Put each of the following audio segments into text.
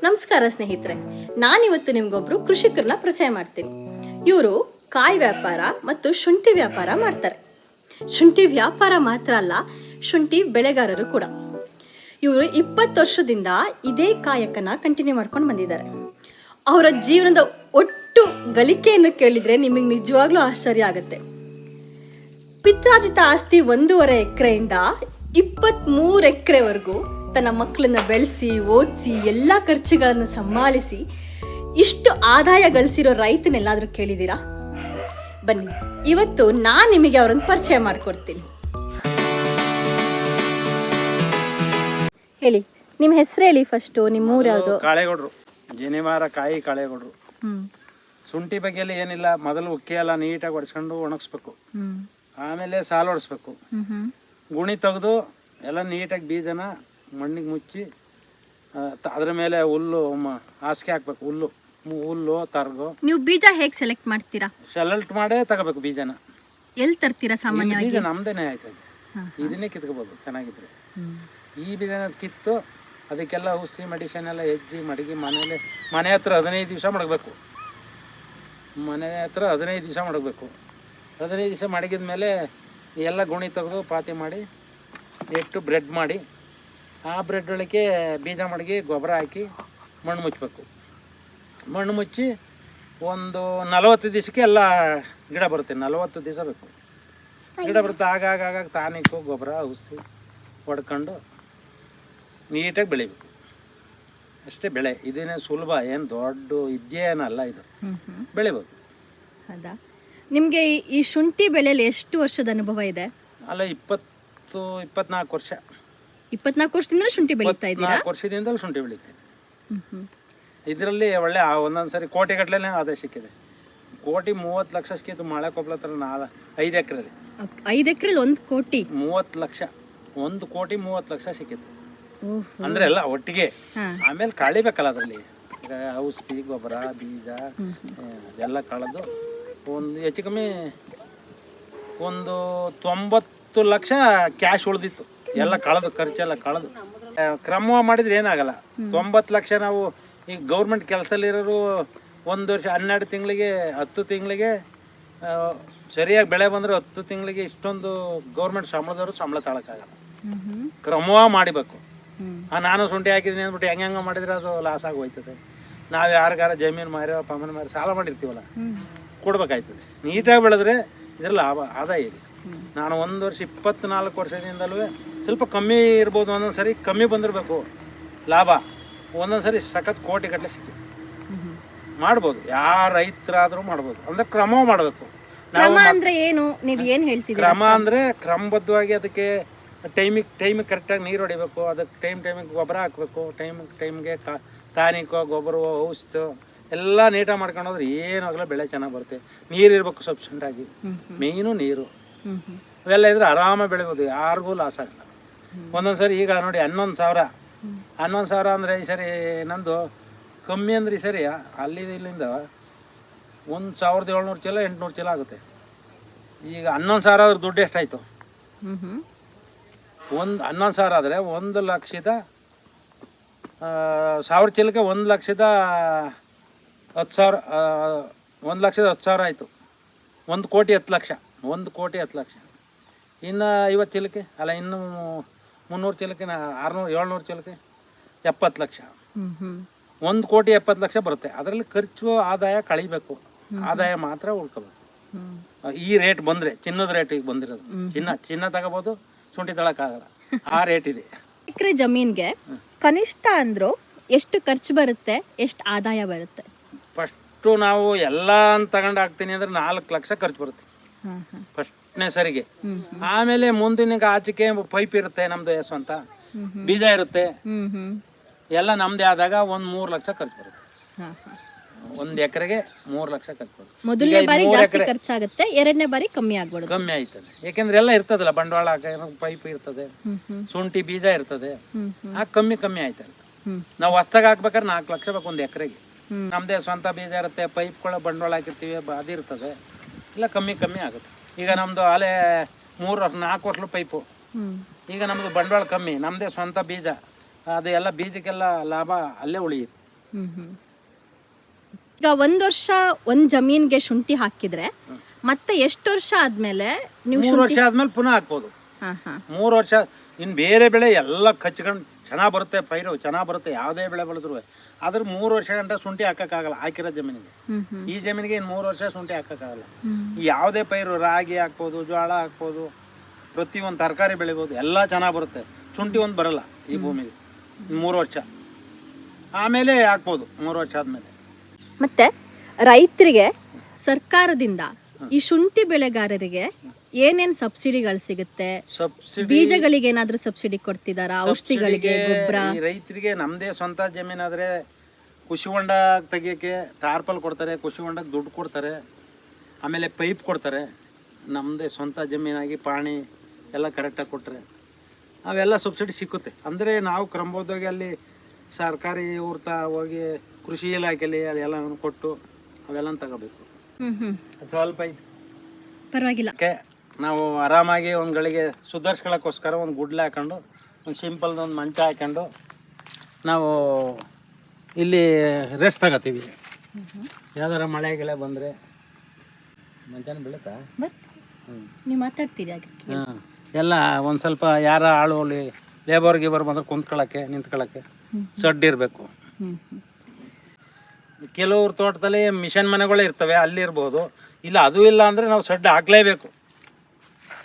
ನಮಸ್ಕಾರ ಸ್ನೇಹಿತರೆ, ನಾನಿವತ್ತು ನಿಮ್ಗೊಬ್ರು ಕೃಷಿಕರನ್ನ ಪರಿಚಯ ಮಾಡ್ತೀನಿ. ಇವರು ಕಾಯಿ ವ್ಯಾಪಾರ ಮತ್ತು ಶುಂಠಿ ವ್ಯಾಪಾರ ಮಾಡ್ತಾರೆ. ಶುಂಠಿ ವ್ಯಾಪಾರ ಮಾತ್ರ ಅಲ್ಲ, ಶುಂಠಿ ಬೆಳೆಗಾರರು ಕೂಡ. ಇವರು 20 ವರ್ಷದಿಂದ ಇದೇ ಕಾಯಕನ ಕಂಟಿನ್ಯೂ ಮಾಡ್ಕೊಂಡು ಬಂದಿದ್ದಾರೆ. ಅವರ ಜೀವನದ ಒಟ್ಟು ಗಳಿಕೆಯನ್ನು ಕೇಳಿದ್ರೆ ನಿಮಗೆ ನಿಜವಾಗ್ಲೂ ಆಶ್ಚರ್ಯ ಆಗುತ್ತೆ. ಪಿತ್ರಾರ್ಜಿತ ಆಸ್ತಿ 1.5 ಎಕರೆಯಿಂದ 23 ಎಕರೆವರೆಗೂ ತನ್ನ ಮಕ್ಕಳನ್ನ ಬೆಳೆಸಿ ಓದಿಸಿ ಎಲ್ಲ ಖರ್ಚುಗಳನ್ನು ಸಂಭಾಳಿಸಿ ಇಷ್ಟು ಆದಾಯ ಗಳಿಸಿರೋ ರೈತನೆಲ್ಲಾದ್ರೂ ಕೇಳಿದ್ದೀರಾ? ಬನ್ನಿ, ಇವತ್ತು ನಾನು ನಿಮಗೆ ಅವರನ್ನು ಪರಿಚಯ ಮಾಡಿಕೊಡ್ತೀನಿ. ಹೇಳಿ, ನಿಮ್ಮ ಹೆಸರು ಹೇಳಿ ಫಸ್ಟು. ನಿಮ್ಮ ಊರು ಯಾವುದು? ಕಾಳೆಗೌಡರು, ಜನಿವಾರ ಕಾಯಿ ಕಾಳೆಗೌಡರು. ಶುಂಠಿ ಬಗ್ಗೆಯಲ್ಲಿ ಏನಿಲ್ಲ, ಮೊದಲು ಉಕ್ಕೆ ಎಲ್ಲ ನೀಟಾಗಿ ಒಡಿಸ್ಕೊಂಡು ಒಣಗಿಸ್ಬೇಕು. ಆಮೇಲೆ ಸಾಲು ಹೊಡಿಸ್ಬೇಕು. ಗುಣಿ ತೆಗೆದು ಎಲ್ಲ ನೀಟಾಗಿ ಬೀಜನ ಮಣ್ಣಿಗೆ ಮುಚ್ಚಿ ಅದ್ರ ಮೇಲೆ ಹುಲ್ಲು ಹಾಸಿಗೆ ಹಾಕ್ಬೇಕು. ಹುಲ್ಲು ತರ್ಗು. ನೀವು ಬೀಜ ಹೇಗೆ ಸೆಲೆಕ್ಟ್ ಮಾಡ್ತೀರಾ? ಸೆಲೆಕ್ಟ್ ಮಾಡೇ ತಗೋಬೇಕು ಬೀಜನ. ಎಲ್ಲಿ ತರ್ತೀರಾ ಸಾಮಾನ್ಯವಾಗಿ? ಬೀಜ ನಮ್ದೇನೆ ಆಯ್ತದೆ, ಇದನ್ನೇ ಕಿತ್ಕೋಬೋದು ಚೆನ್ನಾಗಿದ್ರೆ. ಈ ಬೀಜನ ಕಿತ್ತು ಅದಕ್ಕೆಲ್ಲ ಔಷಧಿ ಮೆಡಿಸಿನ್ ಎಲ್ಲ ಹೆಜ್ಜಿ ಮಡಗಿ ಮನೆ ಹತ್ರ 15 ದಿವಸ ಮಡಗಬೇಕು. ಮನೆ ಹತ್ರ 15 ದಿವಸ ಮಡಗಬೇಕು. 15 ದಿವಸ ಮಡಗಿದ ಮೇಲೆ ಎಲ್ಲ ಗುಣಿ ತೆಗೆದು ಪಾತಿ ಮಾಡಿ ಇಟ್ಟು ಬ್ರೆಡ್ ಮಾಡಿ, ಆ ಬ್ರೆಡ್ ಒಳಗೆ ಬೀಜ ಮಡಗಿ ಗೊಬ್ಬರ ಹಾಕಿ ಮಣ್ಣು ಮುಚ್ಚಬೇಕು. ಮಣ್ಣು ಮುಚ್ಚಿ ಒಂದು 40 ದಿವಸಕ್ಕೆ ಎಲ್ಲ ಗಿಡ ಬರುತ್ತೆ. 40 ದಿವಸ ಬೇಕು ಗಿಡ ಬರುತ್ತೆ. ಆಗಾಗ ತಾನಿಕ್ಕು ಗೊಬ್ಬರ ಔಷಧಿ ಹೊಡ್ಕೊಂಡು ನೀಟಾಗಿ ಬೆಳಿಬೇಕು. ಅಷ್ಟೇ ಬೆಳೆ. ಇದೇನೇ ಸುಲಭ, ಏನು ದೊಡ್ಡ ಇದೇನಲ್ಲ, ಇದು ಬೆಳಿಬೇಕು. ಹೌದಾ? ನಿಮಗೆ ಈ ಶುಂಠಿ ಬೆಳೆಯಲ್ಲಿ ಎಷ್ಟು ವರ್ಷದ ಅನುಭವ ಇದೆ? ಅಲ್ಲ, 24 ವರ್ಷ. 24 ವರ್ಷದಿಂದ ಶುಂಠಿ ಬೆಳೀತಾ ಇದ್ದೀರಾ? 4 ವರ್ಷದಿಂದಲೂ ಶುಂಠಿ ಬೆಳೀತಾ ಇದೆ. ಇದರಲ್ಲಿ ಒಳ್ಳೆ ಒಂದೊಂದ್ಸರಿ ಕೋಟಿ ಗಟ್ಟಲೆ ಆದಾಯ ಸಿಕ್ಕಿದೆ. 1,30,00,000 ಸಿಕ್ಕಿತ್ತು ಮಳೆ ಕೊಪ್ಪಳ ಹತ್ರ 5 ಎಕರೆಲಿ. 5 ಎಕರೆಲಿ 1 ಕೋಟಿ? 30 ಲಕ್ಷ. 1,30,00,000 ಸಿಕ್ಕಿತ್ತು ಅಂದ್ರೆ ಎಲ್ಲ ಒಟ್ಟಿಗೆ. ಆಮೇಲೆ ಕಳಿಬೇಕಲ್ಲ ಅದರಲ್ಲಿ, ಔಷಧಿ ಗೊಬ್ಬರ ಬೀಜ ಎಲ್ಲ ಕಳೆದು ಒಂದು ಹೆಚ್ಚು ಕಮ್ಮಿ ಒಂದು 90 ಲಕ್ಷ ಕ್ಯಾಶ್ ಉಳಿದಿತ್ತು. ಎಲ್ಲ ಕಳೆದು, ಖರ್ಚೆಲ್ಲ ಕಳೆದು. ಕ್ರಮ ಮಾಡಿದ್ರೆ ಏನಾಗಲ್ಲ. 90 ಲಕ್ಷ ನಾವು ಈಗ ಗೌರ್ಮೆಂಟ್ ಕೆಲಸದಲ್ಲಿರೋರು 1 ವರ್ಷ 12 ತಿಂಗಳಿಗೆ 10 ತಿಂಗಳಿಗೆ ಸರಿಯಾಗಿ ಬೆಳೆ ಬಂದರೆ 10 ತಿಂಗಳಿಗೆ ಇಷ್ಟೊಂದು ಗೌರ್ಮೆಂಟ್ ಸಂಬಳದವರು ಸಂಬಳ ತಾಳಕ್ಕಾಗಲ್ಲ. ಕ್ರಮ ಮಾಡಿಬೇಕು. ನಾನು ಶುಂಠಿ ಹಾಕಿದ್ದೀನಿ ಅಂದ್ಬಿಟ್ಟು ಹೆಂಗೆ ಮಾಡಿದ್ರೆ ಅದು ಲಾಸ್ ಆಗಿ ಹೋಯ್ತದೆ. ನಾವು ಯಾರಿಗಾರ ಜಮೀನು ಮಾರೋ ಪಮನ್ ಮಾರಿ ಸಾಲ ಮಾಡಿರ್ತೀವಲ್ಲ, ಕೊಡ್ಬೇಕಾಯ್ತದೆ. ನೀಟಾಗಿ ಬೆಳೆದ್ರೆ ಇದ್ರ ಲಾಭ ಆದಾಯ ಇದೆ. ನಾನು 1 ವರ್ಷ 24 ವರ್ಷದಿಂದಲೂ ಸ್ವಲ್ಪ ಕಮ್ಮಿ ಇರ್ಬೋದು, ಒಂದೊಂದು ಸರಿ ಕಮ್ಮಿ ಬಂದಿರಬೇಕು ಲಾಭ, ಒಂದೊಂದು ಸರಿ ಸಖತ್ ಕೋಟಿ ಗಟ್ಟಲೆ ಸಿಕ್ಕಿ ಮಾಡ್ಬೋದು. ಯಾರ ರೈತರಾದರೂ ಮಾಡ್ಬೋದು. ಅಂದ್ರೆ ಕ್ರಮ ಮಾಡಬೇಕು. ನಾವು ಕ್ರಮ ಅಂದರೆ ಕ್ರಮಬದ್ಧವಾಗಿ ಅದಕ್ಕೆ ಟೈಮಿಗೆ ಕರೆಕ್ಟಾಗಿ ನೀರು ಹೊಡಿಬೇಕು. ಅದಕ್ಕೆ ಟೈಮಿಗೆ ಗೊಬ್ಬರ ಹಾಕಬೇಕು. ಟೈಮ್ಗೆ ತಾನಿಕೋ ಗೊಬ್ಬರ ಔಷಧ ಎಲ್ಲ ನೀಟಾಗಿ ಮಾಡ್ಕೊಂಡು ಹೋದ್ರೆ ಏನಾಗಲ್ಲ, ಬೆಳೆ ಚೆನ್ನಾಗಿ ಬರುತ್ತೆ. ನೀರು ಇರಬೇಕು ಸಫಿಷಿಯೆಂಟಾಗಿ, ಮೇಯ್ನು ನೀರು. ಅವೆಲ್ಲ ಇದ್ರೆ ಆರಾಮಾಗಿ ಬೆಳಿಬೋದು, ಯಾರಿಗೂ ಲಾಸ್ ಆಗಲ್ಲ. ಒಂದೊಂದು ಸರಿ ಈಗ ನೋಡಿ 11,000 ಅಂದರೆ ಈ ಸರಿ ನಂದು ಕಮ್ಮಿ ಅಂದ್ರೆ ಈ ಸರಿ ಇಲ್ಲಿಂದ 1,700 ಚೀಲ 800 ಚೀಲ ಆಗುತ್ತೆ. ಈಗ 11,000 ಆದ್ರೆ ದುಡ್ಡು ಎಷ್ಟಾಯಿತು? 11,000 ಆದರೆ 1,10,000 ಚೀಲಕ್ಕೆ 1,10,10,000 1,10,10,000 ಆಯಿತು. 1,10,10,00,000 1,10,10,00,000. ಇನ್ನು 50 ಚೀಲಕ್ಕೆ ಅಲ್ಲ, ಇನ್ನು 300 ಚೀಲಕ್ಕೆ 600-700 ಚೀಲಕ್ಕೆ 70 ಲಕ್ಷ. 1,70,00,000 ಬರುತ್ತೆ. ಅದರಲ್ಲಿ ಖರ್ಚು ಆದಾಯ ಕಳಿಬೇಕು, ಆದಾಯ ಮಾತ್ರ ಉಳ್ಕೋಬೇಕು. ಈ ರೇಟ್ ಬಂದರೆ, ಚಿನ್ನದ ರೇಟಿಗೆ ಬಂದಿರೋದು. ಚಿನ್ನ ತಗೋಬೋದು, ಶುಂಠಿ ತಗೊಳಕ್ಕಾಗಲ್ಲ, ಆ ರೇಟ್ ಇದೆ. ಎಕರೆ ಜಮೀನ್ಗೆ ಕನಿಷ್ಠ ಅಂದ್ರು ಎಷ್ಟು ಖರ್ಚು ಬರುತ್ತೆ, ಎಷ್ಟು ಆದಾಯ ಬರುತ್ತೆ? ಫಸ್ಟು ನಾವು ಎಲ್ಲ ತಗೊಂಡು ಹಾಕ್ತೀನಿ ಅಂದ್ರೆ 4 ಲಕ್ಷ ಖರ್ಚು ಬರುತ್ತೆ ಫಸ್ಟ್ನೇ ಸರಿಗೆ. ಆಮೇಲೆ ಮುಂದಿನ ಆಚೆಗೆ ಪೈಪ್ ಇರುತ್ತೆ, ನಮ್ದು ಸ್ವಂತ ಬೀಜ ಇರುತ್ತೆ, ಎಲ್ಲ ನಮ್ದೇ ಆದಾಗ 3 ಲಕ್ಷ ಖರ್ಚು ಬರುತ್ತೆ. 1 ಎಕರೆಗೆ 3 ಲಕ್ಷ ಖರ್ಚು ಬರುತ್ತೆ. ಮೊದಲನೇ ಬಾರಿ ಜಾಸ್ತಿ ಖರ್ಚಾಗುತ್ತೆ, ಎರಡನೇ ಬಾರಿ ಕಮ್ಮಿ ಆಗ್ಬಿಡುತ್ತೆ. ಕಮ್ಮಿ ಆಯ್ತದೆ. ಯಾಕೆಂದ್ರೆ ಎಲ್ಲ ಇರ್ತದಲ್ಲ, ಬಂಡವಾಳ ಪೈಪ್ ಇರ್ತದೆ, ಶುಂಠಿ ಬೀಜ ಇರ್ತದೆ, ಆ ಕಮ್ಮಿ ಆಯ್ತದೆ. ನಾವು ಹೊಸ್ತಾಗ ಹಾಕ್ಬೇಕಾದ್ರೆ 4 ಲಕ್ಷ ಬೇಕು 1 ಎಕರೆಗೆ. ನಮ್ದೇ ಸ್ವಂತ ಬೀಜ ಇರುತ್ತೆ, ಪೈಪ್ಗಳ ಬಂಡವಾಳ ಹಾಕಿರ್ತೀವಿ, ಅದಿರ್ತದೆ, ಇಲ್ಲ ಕಮ್ಮಿ ಆಗುತ್ತೆ. ಈಗ ನಮ್ದು ಅಲ್ಲೇ 3-4 ವರ್ಷ ಪೈಪು. ಈಗ ನಮ್ದು ಬಂಡವಾಳ ಕಮ್ಮಿ, ನಮ್ದೇ ಸ್ವಂತ ಬೀಜ, ಅದು ಎಲ್ಲ ಬೀಜಕ್ಕೆಲ್ಲ ಲಾಭ ಅಲ್ಲೇ ಉಳಿಯುತ್ತೆ. ಈಗ 1 ವರ್ಷ ಒಂದ್ ಜಮೀನ್ಗೆ ಶುಂಠಿ ಹಾಕಿದ್ರೆ ಮತ್ತೆ ಎಷ್ಟು ವರ್ಷ ಆದ್ಮೇಲೆ ನೀವು 3 ವರ್ಷ ಆದ್ಮೇಲೆ ಪುನಃ ಹಾಕ್ಬೋದು. 3 ವರ್ಷ ಇನ್ ಬೇರೆ ಬೆಳೆ ಎಲ್ಲ ಕಚ್ಕೊಂಡು ಚೆನ್ನಾಗ್ ಬರುತ್ತೆ, ಪೈರು ಚೆನ್ನಾಗ್ ಬರುತ್ತೆ, ಯಾವುದೇ ಬೆಳೆ ಬೆಳೆದ್ರು. ಆದ್ರೆ 3 ವರ್ಷ ಗಂಟ ಶುಂಠಿ ಹಾಕಕ್ಕಾಗಲ್ಲ ಹಾಕಿರೋ ಜಮೀನಿಗೆ. ಈ ಜಮೀನಿಗೆ ಇನ್ 3 ವರ್ಷ ಶುಂಠಿ ಹಾಕಕ್ಕಾಗಲ್ಲ. ಯಾವುದೇ ಪೈರು ರಾಗಿ ಹಾಕ್ಬೋದು, ಜೋಳ ಹಾಕ್ಬೋದು, ಪ್ರತಿಯೊಂದು ತರಕಾರಿ ಬೆಳಿಬೋದು, ಎಲ್ಲ ಚೆನ್ನಾಗ್ ಬರುತ್ತೆ. ಶುಂಠಿ ಒಂದು ಬರಲ್ಲ ಈ ಭೂಮಿಗೆ 3 ವರ್ಷ ಆಮೇಲೆ ಹಾಕ್ಬೋದು. 3 ವರ್ಷ ಆದ್ಮೇಲೆ ಮತ್ತೆ ರೈತರಿಗೆ ಸರ್ಕಾರದಿಂದ ಈ ಶುಂಠಿ ಬೆಳೆಗಾರರಿಗೆ ಏನೇನ್ ಸಬ್ಸಿಡಿಗಳು ಸಿಗುತ್ತೆ? ಸಬ್ಸಿಡಿ ಬೀಜಗಳಿಗೆ ಏನಾದ್ರೂ ಸಬ್ಸಿಡಿ ಕೊಡ್ತಿದಾರಾ? ಔಷಧಿಗಳಿಗೆ, ಗೊಬ್ಬರ? ರೈತರಿಗೆ ನಮ್ದೇ ಸ್ವಂತ ಜಮೀನಾದ್ರೆ ಕೃಷಿ ಹೊಂಡ ತೆಗಿಯಕ್ಕೆ ಟಾರ್ಪಲ್ ಕೊಡ್ತಾರೆ, ಕೃಷಿ ಹೊಂಡಕ್ಕೆ ದುಡ್ಡು ಕೊಡ್ತಾರೆ, ಆಮೇಲೆ ಪೈಪ್ ಕೊಡ್ತಾರೆ. ನಮ್ಮದೇ ಸ್ವಂತ ಜಮೀನಾಗಿ ಪಾಣಿ ಎಲ್ಲ ಕರೆಕ್ಟಾಗಿ ಕೊಟ್ಟರೆ ಅವೆಲ್ಲ ಸಬ್ಸಿಡಿ ಸಿಕ್ಕುತ್ತೆ. ಅಂದರೆ ನಾವು ಕ್ರಮಬದ್ಧವಾಗಿ ಅಲ್ಲಿ ಸರ್ಕಾರಿ ಊರ್ತ ಹೋಗಿ ಕೃಷಿ ಇಲಾಖೆಯಲ್ಲಿ ಅದೆಲ್ಲ ಕೊಟ್ಟು ಅವೆಲ್ಲ ತಗೋಬೇಕು. ಸ್ವಲ್ಪ ಪರವಾಗಿಲ್ಲ, ನಾವು ಆರಾಮಾಗಿ ಒಂದು ಗಳಿಗೆ ಸುಧಾರಿಸ್ಕೊಳ್ಳೋಕ್ಕೋಸ್ಕರ ಒಂದು ಗುಡ್ಲೆ ಹಾಕೊಂಡು ಒಂದು ಸಿಂಪಲ್ದು ಒಂದು ಮಂಚ ಹಾಕೊಂಡು ನಾವು ಇಲ್ಲಿ ರೆಸ್ಟ್ ತಗೋತೀವಿ. ಯಾವ್ದಾರ ಮಳೆ ಗಿಳೆ ಬಂದರೆ ಮಂಚನ ಬೀಳುತ್ತಾ ನೀವು ಮಾತಾಡ್ತೀರಿ ಎಲ್ಲ ಒಂದು ಸ್ವಲ್ಪ ಯಾರ ಆಳು ಲೇಬರ್ ಗೀಬರ್ ಬಂದ್ರೆ ಕುಂತ್ಕೊಳ್ಳೋಕ್ಕೆ ನಿಂತ್ಕೊಳ್ಳೋಕ್ಕೆ ಸಡ್ಡು ಇರಬೇಕು. ಕೆಲವ್ರ ತೋಟದಲ್ಲಿ ಮಿಷನ್ ಮನೆಗಳೇ ಇರ್ತವೆ, ಅಲ್ಲಿರ್ಬೋದು. ಇಲ್ಲ ಅದು ಇಲ್ಲ ಅಂದರೆ ನಾವು ಸಡ್ಡು ಹಾಕ್ಲೇಬೇಕು.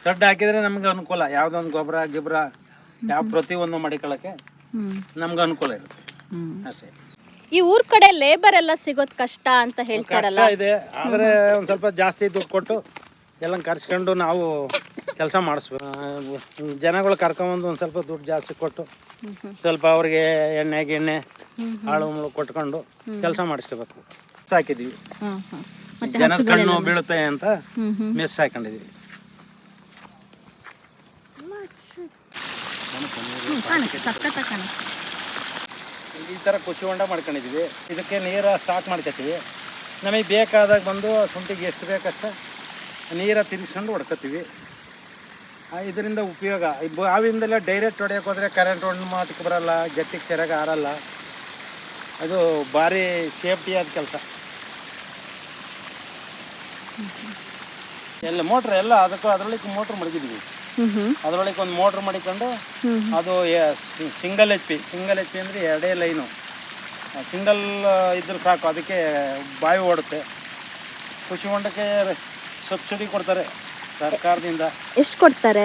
ಸಡ್ಡು ಹಾಕಿದರೆ ನಮ್ಗೆ ಅನುಕೂಲ, ಯಾವುದೊಂದು ಗೊಬ್ಬರ ಗಿಬ್ಬರ ಯಾವ ಪ್ರತಿಯೊಂದು ಮಡಿಕೊಳ್ಳೋಕ್ಕೆ ನಮ್ಗೆ ಅನುಕೂಲ ಇರುತ್ತೆ ಅಷ್ಟೇ. ಈ ಊರ್ ಕಡೆ ಲೇಬರ್ ಎಲ್ಲ ಸಿಗೋದ್ ಕಷ್ಟ ಅಂತ ಹೇಳ್ತಾರಲ್ಲ? ಇದೆ, ಆದರೆ ಒಂದು ಸ್ವಲ್ಪ ಜಾಸ್ತಿ ದುಡ್ಡು ಕೊಟ್ಟು ಎಲ್ಲ ಕರ್ಸ್ಕೊಂಡು ನಾವು ಕೆಲಸ ಮಾಡಿಸ್ಬೇಕು. ಜನಗಳು ಕರ್ಕೊಂಬಂದು ಒಂದು ಸ್ವಲ್ಪ ದುಡ್ಡು ಜಾಸ್ತಿ ಕೊಟ್ಟು ಸ್ವಲ್ಪ ಅವ್ರಿಗೆ ಎಣ್ಣೆ ಗಿಣ್ಣೆ ಆಳು ಮುಳು ಕೊಟ್ಕೊಂಡು ಕೆಲಸ ಮಾಡಿಸ್ಕೋಬೇಕು. ಸಾಕಿದೀವಿ, ಜನದ ಕಣ್ಣು ಬೀಳುತ್ತೆ ಅಂತ ಮೆಸ್ ಹಾಕೊಂಡಿದೀವಿ. ಈ ಥರ ಕೃಷಿ ಹೊಂಡ ಮಾಡ್ಕೊಂಡಿದೀವಿ. ಇದಕ್ಕೆ ನೀರು ಸ್ಟಾಕ್ ಮಾಡ್ಕೊತೀವಿ. ನಮಗೆ ಬೇಕಾದಾಗ ಬಂದು ಶುಂಠಿಗೆ ಎಷ್ಟು ಬೇಕಷ್ಟ ನೀರ ತಿರ್ಗಿಸ್ಕೊಂಡು ಹೊಡ್ಕೊತೀವಿ. ಇದರಿಂದ ಉಪಯೋಗ. ಬಾವಿಯಿಂದೆಲ್ಲ ಡೈರೆಕ್ಟ್ ಹೊಡೆಯೋಕೆ ಹೋದರೆ ಕರೆಂಟ್ ಒಂದು ಮಾತಕ್ಕೆ ಬರಲ್ಲ, ಗಟ್ಟಿಗೆ ಸರಿಯಾಗಿ ಆರಲ್ಲ. ಅದು ಭಾರಿ ಸೇಫ್ಟಿ ಆದ ಕೆಲಸ. ಎಲ್ಲ ಮೋಟ್ರ್ ಎಲ್ಲ ಅದಕ್ಕೂ ಅದರೊಳಗೆ ಮೋಟ್ರ್ ಮಡಗಿದ್ವಿ. ಅದರೊಳಗೆ ಒಂದು ಮೋಟ್ರ್ ಮಡಿಕೊಂಡು ಅದು ಸಿಂಗಲ್ ಎಚ್ ಪಿ ಅಂದರೆ 2 ಲೈನು ಸಿಂಗಲ್ ಇದ್ರೆ ಸಾಕು, ಅದಕ್ಕೆ ಬಾವಿ ಓಡುತ್ತೆ. ಕೃಷಿ ಹೊಂಡಕ್ಕೆ ಸಬ್ಸಿಡಿ ಕೊಡ್ತಾರೆ ಸರ್ಕಾರದಿಂದ. ಎಷ್ಟು ಕೊಡ್ತಾರೆ?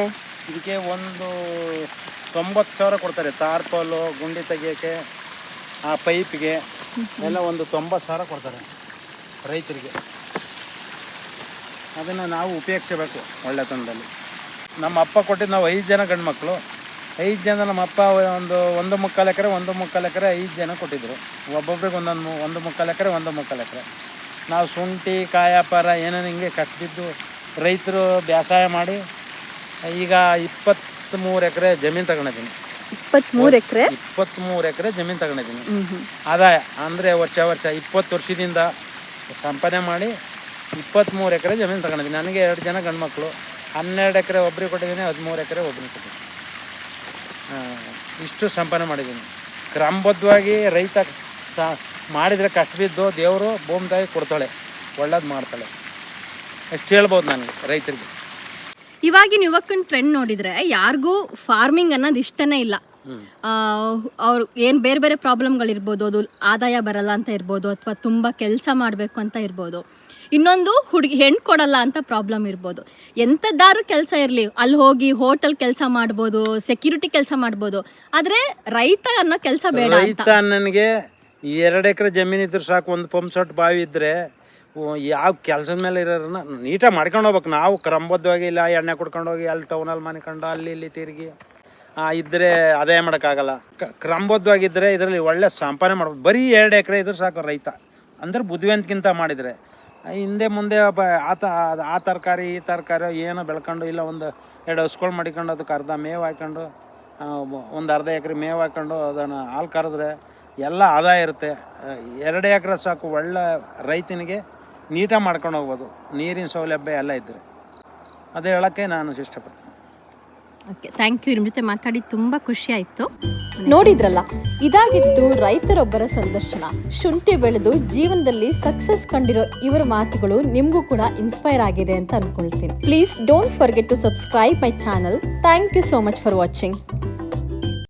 ಇದಕ್ಕೆ ಒಂದು 90,000 ಕೊಡ್ತಾರೆ. ತಾರ್ಪಲು ಗುಂಡಿ ತೆಗಿಯೋಕ್ಕೆ, ಆ ಪೈಪ್ಗೆ ಎಲ್ಲ ಒಂದು 90,000 ಕೊಡ್ತಾರೆ ರೈತರಿಗೆ. ಅದನ್ನು ನಾವು ಉಪಯೋಗಿಸಬೇಕು ಒಳ್ಳೆತನದಲ್ಲಿ. ನಮ್ಮ ಅಪ್ಪ ಕೊಟ್ಟಿದ್ದು ನಾವು 5 ಜನ ಗಂಡು ಮಕ್ಕಳು. 5 ಜನ ನಮ್ಮ ಅಪ್ಪ ಒಂದು ಮುಕ್ಕಾಲು ಎಕರೆ 5 ಜನ ಕೊಟ್ಟಿದ್ರು. ಒಬ್ಬೊಬ್ರಿಗೆ 1 ಎಕರೆ 1 ಎಕರೆ. ನಾವು ಶುಂಠಿ ಕಾಯಾಪಾರ ಏನೇನು ಹಿಂಗೆ ಕಟ್ಟಿದ್ದು ರೈತರು ಬೇಸಾಯ ಮಾಡಿ ಈಗ 23 ಎಕರೆ ಜಮೀನು ತಗೊಂಡಿದ್ದೀನಿ. 23 ಎಕರೆ ಜಮೀನು ತಗೊಂಡಿದ್ದೀನಿ. ಆದಾಯ ಅಂದರೆ ವರ್ಷ 20 ವರ್ಷದಿಂದ ಸಂಪಾದನೆ ಮಾಡಿ 23 ಎಕರೆ ಜಮೀನು ತಗೊಂಡಿದ್ದೀನಿ. ನನಗೆ 2 ಜನ ಗಂಡು ಮಕ್ಕಳು. 12 ಎಕರೆ ಒಬ್ಬರಿಗೆ ಕೊಟ್ಟಿದ್ದೀನಿ, 13 ಎಕರೆ ಒಬ್ಬರಿಗೆ ಕೊಟ್ಟಿದ್ದೀನಿ. ಇಷ್ಟು ಸಂಪಾದನೆ ಮಾಡಿದ್ದೀನಿ. ಕ್ರಮಬದ್ಧವಾಗಿ ರೈತ ಮಾಡಿದರೆ ಕಷ್ಟ ಬಿದ್ದು ದೇವರು ಭೂಮಿ ತಾಯಿ ಕೊಡ್ತಾಳೆ, ಒಳ್ಳೇದು ಮಾಡ್ತಾಳೆ. ಎಷ್ಟು ಹೇಳ್ಬೋದು ನನಗೆ ರೈತರಿಗೆ. ಇವಾಗಿನ ಯುವಕನ ಟ್ರೆಂಡ್ ನೋಡಿದ್ರೆ ಯಾರಿಗೂ ಫಾರ್ಮಿಂಗ್ ಅನ್ನೋದು ಇಷ್ಟನೇ ಇಲ್ಲ. ಅವ್ರು ಏನು ಬೇರೆ ಬೇರೆ ಪ್ರಾಬ್ಲಮ್ಗಳಿರ್ಬೋದು, ಅದು ಆದಾಯ ಬರಲ್ಲ ಅಂತ ಇರ್ಬೋದು, ಅಥವಾ ತುಂಬ ಕೆಲಸ ಮಾಡಬೇಕು ಅಂತ ಇರ್ಬೋದು, ಇನ್ನೊಂದು ಹೆಣ್ಣು ಕೊಡಲ್ಲ ಅಂತ ಪ್ರಾಬ್ಲಮ್ ಇರ್ಬೋದು. ಎಂಥದ್ದಾದ್ರೂ ಕೆಲಸ ಇರಲಿ, ಅಲ್ಲಿ ಹೋಗಿ ಹೋಟೆಲ್ ಕೆಲಸ ಮಾಡ್ಬೋದು, ಸೆಕ್ಯೂರಿಟಿ ಕೆಲಸ ಮಾಡ್ಬೋದು, ಆದರೆ ರೈತ ಅನ್ನೋ ಕೆಲಸ ಬೇಡ. ರೈತ ನನಗೆ 2 ಎಕರೆ ಜಮೀನು ಇದ್ರೆ ಸಾಕು, ಒಂದು ಪಂಪ್ ಸೆಟ್ ಬಾವಿ ಇದ್ದರೆ ಯಾವ ಕೆಲಸದ ಮೇಲೆ ಇರೋರನ್ನ ನೀಟಾಗಿ ಮಾಡ್ಕೊಂಡು ಹೋಗ್ಬೇಕು. ನಾವು ಕ್ರಮಬದ್ಧವಾಗಿ ಇಲ್ಲ ಎಣ್ಣೆ ಕುಡ್ಕೊಂಡು ಹೋಗಿ ಅಲ್ಲಿ ಟೌನಲ್ಲಿ ಮನೆಕೊಂಡು ಅಲ್ಲಿ ಇಲ್ಲಿ ತಿರುಗಿ ಇದ್ದರೆ ಆದಾಯ ಮಾಡೋಕ್ಕಾಗಲ್ಲ. ಕ್ರಮಬದ್ಧವಾಗಿದ್ದರೆ ಇದರಲ್ಲಿ ಒಳ್ಳೆ ಸಂಪಾದನೆ ಮಾಡ್ಬೋದು. ಬರೀ 2 ಎಕರೆ ಇದ್ರೆ ಸಾಕು ರೈತ, ಅಂದ್ರೆ ಬುದ್ಧಿವಂತಿಕಿಂತ ಮಾಡಿದರೆ. ಹಿಂದೆ ಮುಂದೆ ಆ ತರಕಾರಿ ಈ ತರಕಾರಿ ಏನೋ ಬೆಳ್ಕೊಂಡು, ಇಲ್ಲ 1-2 ಹಸುಗಳು ಮಾಡಿಕೊಂಡು ಅದಕ್ಕೆ ಅರ್ಧ ಮೇವು ಹಾಕ್ಕೊಂಡು, ಒಂದು ಅರ್ಧ ಎಕರೆ ಮೇವು ಹಾಕ್ಕೊಂಡು ಅದನ್ನು ಹಾಲು ಕರೆದ್ರೆ ಎಲ್ಲ ಆದಾಯ ಇರುತ್ತೆ. 2 ಎಕರೆ ಸಾಕು, ಒಳ್ಳೆ ರೈತನಿಗೆ ನೀಟಾಗಿ ಮಾಡ್ಕೊಂಡು ಹೋಗ್ಬೋದು, ನೀರಿನ ಸೌಲಭ್ಯ ಎಲ್ಲ ಇದ್ದರೆ. ಅದೇ ಹೇಳೋಕ್ಕೆ ನಾನು ಇಷ್ಟಪಡ್ತೀನಿ. Okay, thank you. ನಿಮ್ಮ ಜೊತೆ ಮಾತಾಡಿ ತುಂಬ ಖುಷಿ ಆಯಿತು. ನೋಡಿದ್ರಲ್ಲ, ಇದಾಗಿತ್ತು ರೈತರೊಬ್ಬರ ಸಂದರ್ಶನ. ಶುಂಠಿ ಬೆಳೆದು ಜೀವನದಲ್ಲಿ ಸಕ್ಸಸ್ ಕಂಡಿರೋ ಇವರ ಮಾತುಗಳು ನಿಮಗೂ ಕೂಡ ಇನ್ಸ್ಪೈರ್ ಆಗಿದೆ ಅಂತ ಅನ್ಕೊಳ್ತೀನಿ. Please don't forget to subscribe my channel. Thank you so much for watching.